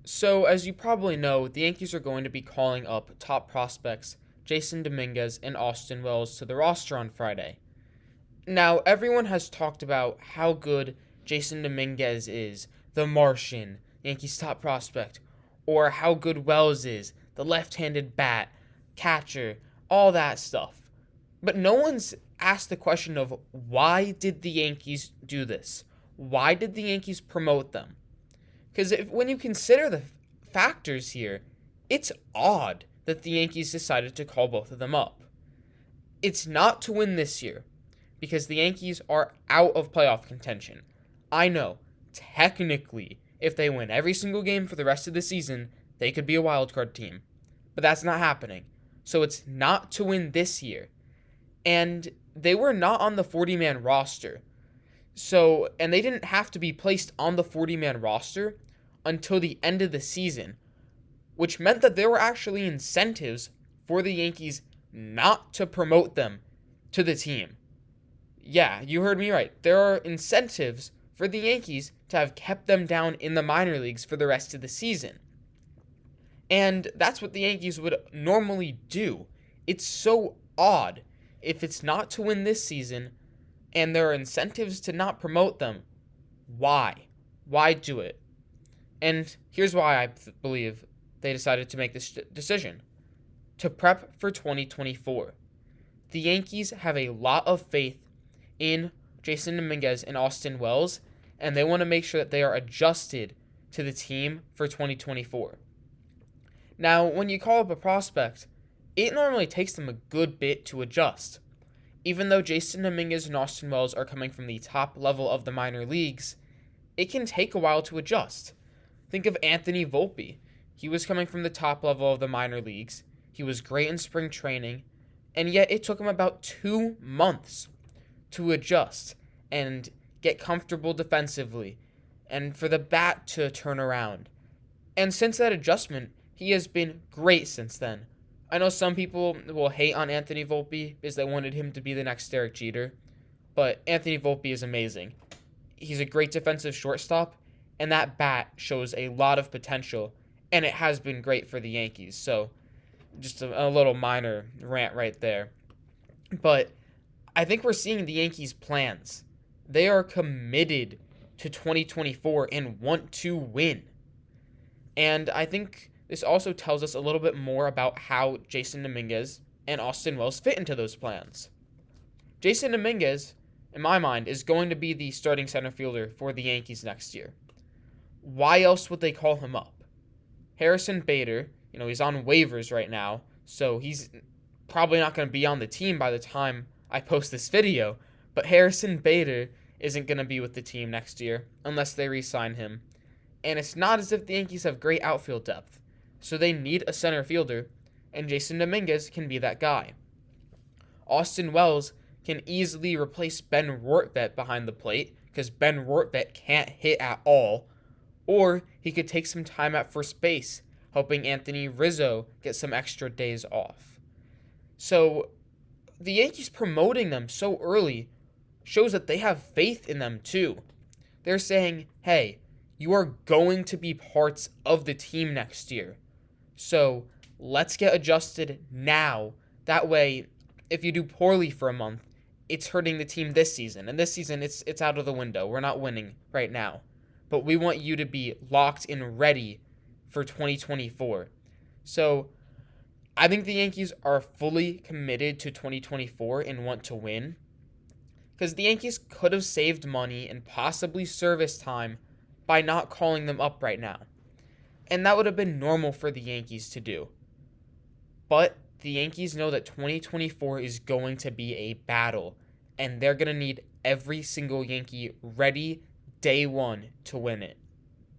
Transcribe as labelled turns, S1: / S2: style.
S1: So, as you probably know, the Yankees are going to be calling up top prospects Jasson Dominguez and Austin Wells to the roster on Friday. Now, everyone has talked about how good Jasson Dominguez is, the Martian, Yankees' top prospect, or how good Wells is, the left handed bat, catcher, all that stuff. But no one's asked the question of why did the Yankees do this? Why did the Yankees promote them? Because when you consider the factors here, it's odd that the Yankees decided to call both of them up. It's not to win this year, because the Yankees are out of playoff contention. I know, technically, if they win every single game for the rest of the season, they could be a wildcard team. But that's not happening. So it's not to win this year. And they were not on the 40-man roster. And they didn't have to be placed on the 40-man roster until the end of the season, which meant that there were actually incentives for the Yankees not to promote them to the team. Yeah, you heard me right. There are incentives for the Yankees to have kept them down in the minor leagues for the rest of the season. And that's what the Yankees would normally do. It's so odd if it's not to win this season and there are incentives to not promote them. Why? Why do it? And here's why I believe they decided to make this decision. To prep for 2024. The Yankees have a lot of faith in Jasson Dominguez and Austin Wells, and they want to make sure that they are adjusted to the team for 2024. Now, when you call up a prospect, it normally takes them a good bit to adjust. Even though Jasson Dominguez and Austin Wells are coming from the top level of the minor leagues, it can take a while to adjust. Think of Anthony Volpe. He was coming from the top level of the minor leagues. He was great in spring training, and yet it took him about 2 months to adjust and get comfortable defensively and for the bat to turn around. And since that adjustment, he has been great since then. I know some people will hate on Anthony Volpe because they wanted him to be the next Derek Jeter, but Anthony Volpe is amazing. He's a great defensive shortstop, and that bat shows a lot of potential, and it has been great for the Yankees. So just a little minor rant right there. But I think we're seeing the Yankees' plans. They are committed to 2024 and want to win. And I think this also tells us a little bit more about how Jasson Dominguez and Austin Wells fit into those plans. Jasson Dominguez, in my mind, is going to be the starting center fielder for the Yankees next year. Why else would they call him up? Harrison Bader, he's on waivers right now, so he's probably not going to be on the team by the time I post this video, but Harrison Bader isn't going to be with the team next year unless they re-sign him. And it's not as if the Yankees have great outfield depth, so they need a center fielder, and Jasson Dominguez can be that guy. Austin Wells can easily replace Ben Rortvedt behind the plate because Ben Rortvedt can't hit at all, or he could take some time at first base, helping Anthony Rizzo get some extra days off. So the Yankees promoting them so early shows that they have faith in them too. They're saying, hey, you are going to be parts of the team next year. So let's get adjusted now. That way, if you do poorly for a month, it's hurting the team this season. And this season, it's out of the window. We're not winning right now. But we want you to be locked and ready for 2024. So I think the Yankees are fully committed to 2024 and want to win. Because the Yankees could have saved money and possibly service time by not calling them up right now. And that would have been normal for the Yankees to do. But the Yankees know that 2024 is going to be a battle, and they're going to need every single Yankee ready day one to win it.